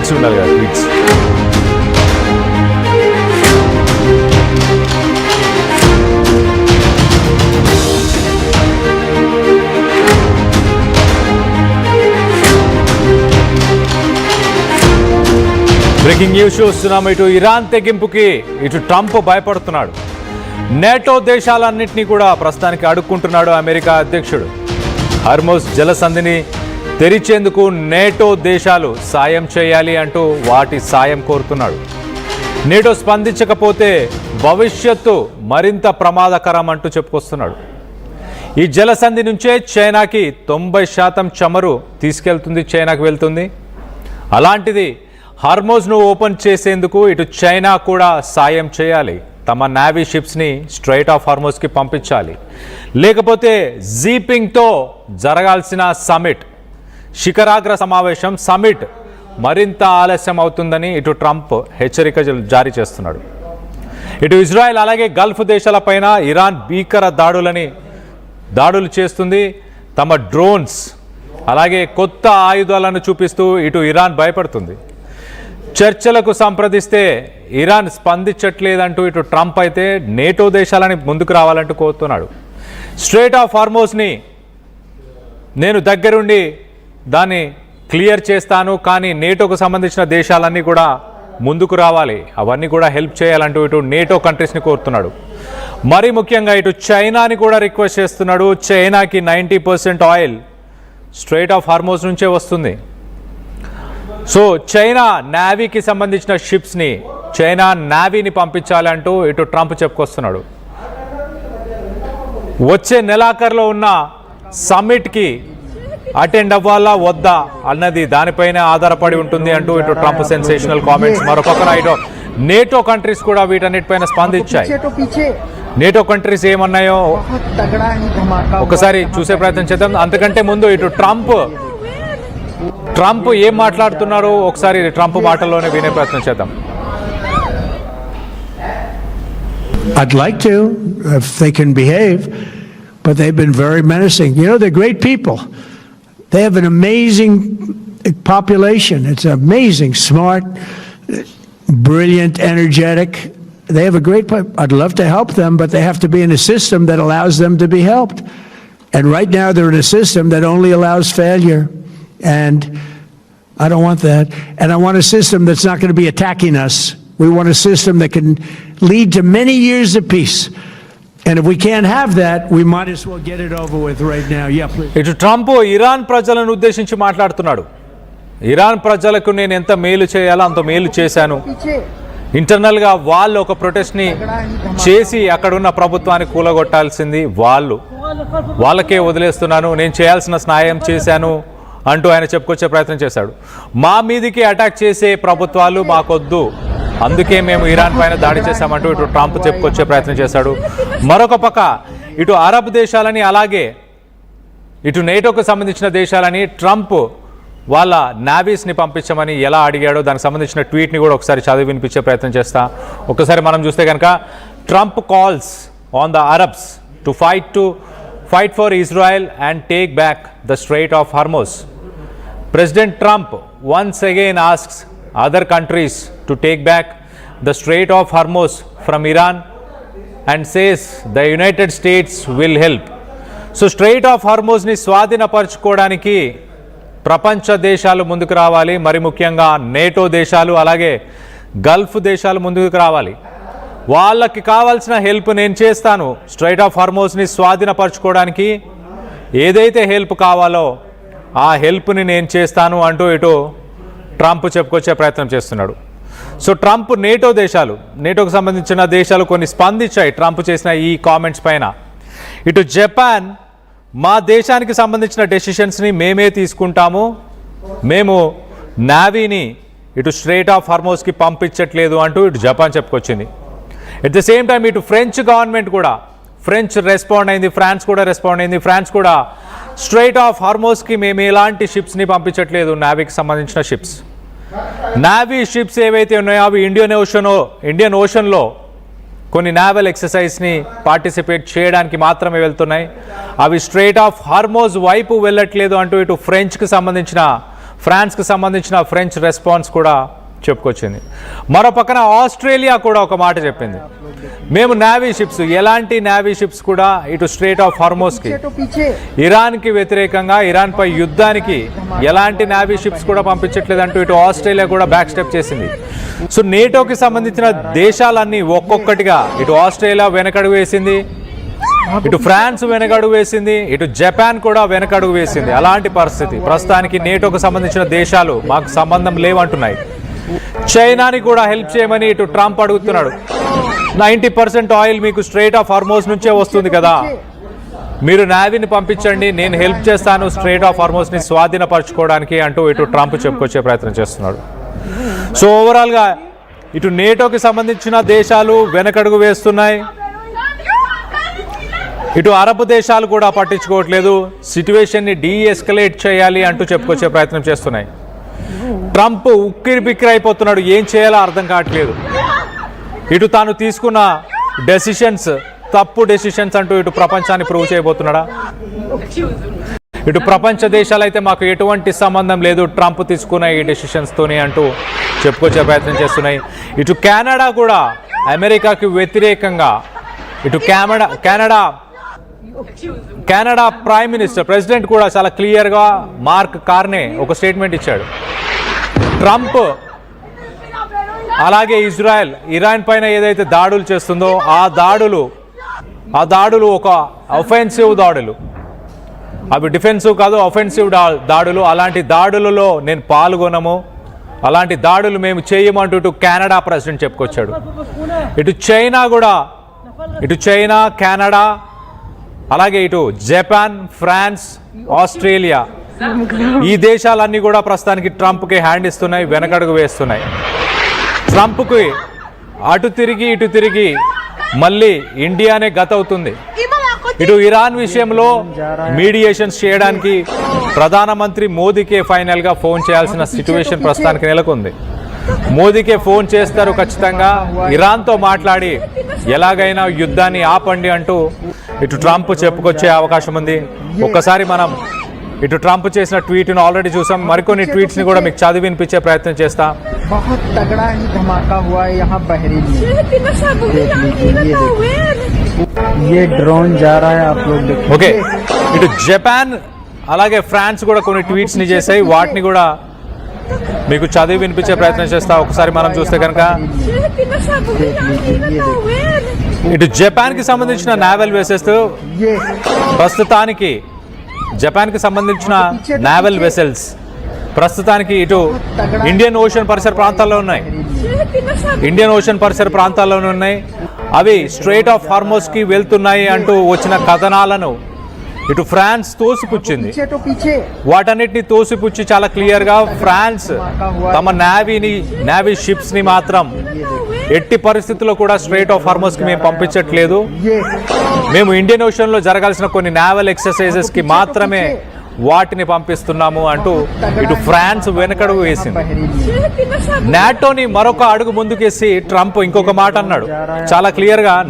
Tweets ఉండాలి కదా, tweets. Breaking news చూస్తున్నాం. ఇటు ఇరాన్ తెగింపుకి ఇటు ట్రంప్ భయపడుతున్నాడు. నేటో దేశాలన్నింటినీ కూడా ప్రస్తుతానికి అడుక్కుంటున్నాడు అమెరికా అధ్యక్షుడు. హార్మోజ్ జలసంధిని తెరిచేందుకు నేటో దేశాలు సాయం చేయాలి అంటూ వాటి సాయం కోరుతున్నాడు. నేటో స్పందించకపోతే భవిష్యత్తు మరింత ప్రమాదకరం అంటూ చెప్పుకొస్తున్నాడు. ఈ జలసంధి నుంచే చైనాకి 90% చమురు తీసుకెళ్తుంది, చైనాకు వెళ్తుంది. అలాంటిది హార్మోజ్ను ఓపెన్ చేసేందుకు ఇటు చైనా కూడా సాయం చేయాలి. తమ నేవీ షిప్స్ని స్ట్రైట్ ఆఫ్ హార్మోజ్కి పంపించాలి. లేకపోతే జీపింగ్తో జరగాల్సిన సమిట్, శిఖరాగ్ర సమావేశం సమిట్ మరింత ఆలస్యం అవుతుందని ఇటు ట్రంప్ హెచ్చరిక జారీ చేస్తున్నాడు. ఇటు ఇజ్రాయెల్ అలాగే గల్ఫ్ దేశాలపైన ఇరాన్ భీకర దాడులు చేస్తుంది. తమ డ్రోన్స్ అలాగే కొత్త ఆయుధాలను చూపిస్తూ ఇటు ఇరాన్ భయపడుతుంది. చర్చలకు సంప్రదిస్తే ఇరాన్ స్పందించట్లేదంటూ ఇటు ట్రంప్ అయితే నేటో దేశాలని ముందుకు రావాలంటూ కోరుతున్నాడు. స్ట్రైట్ ఆఫ్ హార్మోజ్ని నేను దగ్గరుండి దాన్ని క్లియర్ చేస్తాను, కానీ నేటోకు సంబంధించిన దేశాలన్నీ కూడా ముందుకు రావాలి, అవన్నీ కూడా హెల్ప్ చేయాలంటూ ఇటు నేటో కంట్రీస్ని కోరుతున్నాడు. మరీ ముఖ్యంగా ఇటు చైనాని కూడా రిక్వెస్ట్ చేస్తున్నాడు. చైనాకి 90% ఆయిల్ స్ట్రైట్ ఆఫ్ హార్మోజ్ నుంచే వస్తుంది. సో చైనా నేవీకి సంబంధించిన షిప్స్ని, చైనా నేవీని పంపించాలంటూ ఇటు ట్రంప్ చెప్పుకొస్తున్నాడు. వచ్చే నెలాఖరులో ఉన్న సమ్మిట్కి అటెండ్ అవ్వాలా వద్దా అన్నది దానిపైనే ఆధారపడి ఉంటుంది అంటూ ఇటు ట్రంప్ సెన్సేషనల్ కామెంట్స్. మరొకరు ఇటు నేటో కంట్రీస్ కూడా వీటన్నిటిపైన స్పందించాయి. నేటో కంట్రీస్ ఏమన్నాయో ఒకసారి చూసే ప్రయత్నం చేద్దాం. అంతకంటే ముందు ఇటు ట్రంప్ ఏం మాట్లాడుతున్నారో ఒకసారి ట్రంప్ మాటల్లోనే వినే ప్రయత్నం చేద్దాం. I'd like to, if they can behave, but they've been very menacing. You know, they're great people. They have an amazing population. It's amazing, smart, brilliant, energetic. They have a great, I'd love to help them, but they have to be in a system that allows them to be helped. And right now they're in a system that only allows failure. And I don't want that. And I want a system that's not going to be attacking us. We want a system that can lead to many years of peace. And if we can't have that, we might as well get it over with right now. Yeah, please. ఇటు Trump Iran ప్రజలను ఉద్దేశించి మాట్లాడుతున్నాడు. Iran ప్రజలకు నేను ఎంత మేలు చేయాలో అంత మేలు చేశాను. ఇంటర్నల్గా వాళ్ళు ఒక ప్రొటెస్ట్ని చేసి అక్కడున్న ప్రభుత్వాన్ని కూలగొట్టాల్సింది వాళ్ళకే వదిలేస్తున్నాను, నేను చేయాల్సిన సాయం చేశాను అంటూ ఆయన చెప్పుకొచ్చే ప్రయత్నం చేశాడు. మా మీదికి అటాక్ చేసే ప్రభుత్వాలు మాకొద్దు, అందుకే మేము ఇరాన్ పైన దాడి చేశామంటూ ఇటు ట్రంప్ చెప్పుకొచ్చే ప్రయత్నం చేశాడు. మరొక పక్క ఇటు అరబ్ దేశాలని అలాగే ఇటు నేటోకు సంబంధించిన దేశాలని ట్రంప్ వాళ్ళ నావీస్ని పంపించమని ఎలా అడిగాడో దానికి సంబంధించిన ట్వీట్ని కూడా ఒకసారి చదివి వినిపించే ప్రయత్నం చేస్తా. ఒకసారి మనం చూస్తే కనుక Trump calls on the Arabs to fight for Israel and take back the Strait of Hormuz. President Trump once again asks other countries to take back the Strait of Hormuz from Iran and says the United States will help. So Strait of Hormuz ni స్వాధీనపరచుకోవడానికి ప్రపంచ దేశాలు ముందుకు రావాలి. మరి ముఖ్యంగా NATO దేశాలు అలాగే Gulf దేశాలు ముందుకు రావాలి. వాళ్ళకి కావాల్సిన హెల్ప్ నేను చేస్తాను. స్ట్రైట్ ఆఫ్ హార్మోజ్ని స్వాధీనపరచుకోవడానికి ఏదైతే హెల్ప్ కావాలో ఆ హెల్ప్ని నేను చేస్తాను అంటూ ఇటు ట్రంప్ చెప్పుకొచ్చే ప్రయత్నం చేస్తున్నాడు. సో ట్రంప్ నేటోకు సంబంధించిన దేశాలు కొన్ని స్పందించాయి ట్రంప్ చేసిన ఈ కామెంట్స్ పైన. ఇటు జపాన్, మా దేశానికి సంబంధించిన డెసిషన్స్ని మేమే తీసుకుంటాము, మేము నేవీని ఇటు స్ట్రైట్ ఆఫ్ హార్మోజ్కి పంపించట్లేదు అంటూ ఇటు జపాన్ చెప్పుకొచ్చింది. ఎట్ ద సేమ్ టైం ఇటు ఫ్రెంచ్ గవర్నమెంట్ కూడా రెస్పాండ్ అయింది, ఫ్రాన్స్ కూడా రెస్పాండ్ అయింది. ఫ్రాన్స్ కూడా స్ట్రైట్ ఆఫ్ హార్మోజ్కి మేము ఎలాంటి షిప్స్ని పంపించట్లేదు, నేవీకి సంబంధించిన షిప్స్. నేవీ షిప్స్ ఏవైతే ఉన్నాయో అవి ఇండియన్ ఓషన్లో కొన్ని నేవల్ ఎక్సర్సైజ్ని పార్టిసిపేట్ చేయడానికి మాత్రమే వెళ్తున్నాయి, అవి స్ట్రైట్ ఆఫ్ హార్మోజ్ వైపు వెళ్ళట్లేదు అంటూ ఇటు ఫ్రాన్స్కి సంబంధించిన ఫ్రెంచ్ రెస్పాన్స్ కూడా చెప్పుకొచ్చింది. మరో పక్కన ఆస్ట్రేలియా కూడా ఒక మాట చెప్పింది, మేము నేవీ షిప్స్, ఎలాంటి నేవీ షిప్స్ కూడా ఇటు స్ట్రెయిట్ ఆఫ్ హార్మోస్కి, ఇరాన్కి వ్యతిరేకంగా ఇరాన్పై యుద్ధానికి ఎలాంటి నేవీ షిప్స్ కూడా పంపించట్లేదంటూ ఇటు ఆస్ట్రేలియా కూడా బ్యాక్ స్టెప్ చేసింది. సో నేటోకి సంబంధించిన దేశాలన్నీ ఒక్కొక్కటిగా ఇటు ఆస్ట్రేలియా వెనకడుగు వేసింది, ఇటు ఫ్రాన్స్ వెనకడుగు వేసింది, ఇటు జపాన్ కూడా వెనకడుగు వేసింది. అలాంటి పరిస్థితి ప్రస్తుతానికి నేటోకు సంబంధించిన దేశాలు మాకు సంబంధం లేవంటున్నాయి. చైనాని కూడా హెల్ప్ చేయమని ఇటు ట్రంప్ అడుగుతున్నాడు. 90% ఆయిల్ మీకు స్ట్రెయిట్ ఆఫ్ హార్మోస్ నుంచే వస్తుంది కదా, మీరు నేవీని పంపించండి, నేను హెల్ప్ చేస్తాను స్ట్రెయిట్ ఆఫ్ హార్మోస్ని స్వాధీనపరచుకోవడానికి అంటూ ఇటు ట్రంప్ చెప్పుకొచ్చే ప్రయత్నం చేస్తున్నాడు. సో ఓవరాల్గా ఇటు నేటోకి సంబంధించిన దేశాలు వెనకడుగు వేస్తున్నాయి, ఇటు అరబ్ దేశాలు కూడా పట్టించుకోవట్లేదు, సిట్యువేషన్ని డీఎస్కలేట్ చేయాలి అంటూ చెప్పుకొచ్చే ప్రయత్నం చేస్తున్నాయి. ట్రంప్ ఉక్కిరి బిక్కిరి అయిపోతున్నాడు, ఏం చేయాలో అర్థం కావట్లేదు. ఇటు తాను తీసుకున్న డెసిషన్స్ తప్పు డెసిషన్స్ అంటూ ఇటు ప్రపంచాన్ని ప్రూవ్ చేయబోతున్నాడా? ఇటు ప్రపంచ దేశాలు అయితే మాకు ఎటువంటి సంబంధం లేదు ట్రంప్ తీసుకున్న ఈ డెసిషన్స్తోని అంటూ చెప్పుకొచ్చే ప్రయత్నం చేస్తున్నాయి. ఇటు కెనడా కూడా అమెరికాకి వ్యతిరేకంగా, ఇటు కెనడా ప్రైమ్ మినిస్టర్ ప్రెసిడెంట్ కూడా చాలా క్లియర్గా మార్క్ కార్నే ఒక స్టేట్మెంట్ ఇచ్చాడు. ట్రంప్ అలాగే ఇజ్రాయెల్ ఇరాన్ పైన ఏదైతే దాడులు చేస్తుందో ఆ దాడులు ఒక అఫెన్సివ్ దాడులు, అవి డిఫెన్సివ్ కాదు, అఫెన్సివ్ దాడులు. అలాంటి దాడులలో నేను పాల్గొనము, అలాంటి దాడులు మేము చేయమంటూ ఇటు కెనడా ప్రెసిడెంట్ చెప్పుకొచ్చాడు. ఇటు చైనా కెనడా అలాగే ఇటు జపాన్, ఫ్రాన్స్, ఆస్ట్రేలియా ఈ దేశాలన్నీ కూడా ప్రస్తుతానికి ట్రంప్కి హ్యాండ్ ఇస్తున్నాయి, వెనకడుగు వేస్తున్నాయి. ట్రంప్కి అటు తిరిగి ఇటు తిరిగి మళ్ళీ ఇండియానే గతవుతుంది. ఇటు ఇరాన్ విషయంలో మీడియేషన్స్ చేయడానికి ప్రధానమంత్రి మోదీకే ఫైనల్గా ఫోన్ చేయాల్సిన సిచ్యువేషన్ ప్రస్తుతానికి నెలకొంది. మోదీకే ఫోన్ చేస్తారు ఖచ్చితంగా, ఇరాన్తో మాట్లాడి ఎలాగైనా యుద్ధాన్ని ఆపండి అంటూ ఇటు ట్రంప్ చెప్పుకొచ్చే అవకాశం ఉంది. ఒక్కసారి మనం ఇటు ట్రంప్ చేసిన ట్వీట్ను ఆల్రెడీ చూసాం, మరికొన్ని ట్వీట్స్ని కూడా మీకు చదివి వినిపించే ప్రయత్నం చేస్తా. ఓకే, ఇటు జపాన్ అలాగే ఫ్రాన్స్ కూడా కొన్ని ట్వీట్స్ని చేశాయి, వాటిని కూడా మీకు చదివి వినిపించే ప్రయత్నం చేస్తా. ఒకసారి మనం చూస్తే కనుక ఇటు జపాన్కి సంబంధించిన నావల్ వెసెల్స్ ప్రస్తుతానికి నావల్ వెసెల్స్ ప్రస్తుతానికి ఇటు ఇండియన్ ఓషన్ పరిసర ప్రాంతాల్లోనే ఉన్నాయి. అవి స్ట్రెయిట్ ఆఫ్ హార్మోస్కి వెళ్తున్నాయి అంటూ వచ్చిన కథనాలను ఇటు ఫ్రాన్స్ తోసిపుచ్చింది. వాటన్నిటిని తోసిపుచ్చి చాలా క్లియర్గా ఫ్రాన్స్ తమ నేవీ షిప్స్ని మాత్రం ఎట్టి పరిస్థితుల్లో కూడా స్ట్రెయిట్ ఆఫ్ హార్మోస్కి మేము పంపించట్లేదు, మేము ఇండియన్ ఓషన్లో జరగాల్సిన కొన్ని నేవల్ ఎక్సర్సైజెస్కి మాత్రమే వాటిని పంపిస్తున్నాము అంటూ ఇటు ఫ్రాన్స్ వెనకడుగు వేసింది. నాటోని మరొక అడుగు ముందుకేసి ట్రంప్ ఇంకొక మాట అన్నాడు చాలా క్లియర్గా.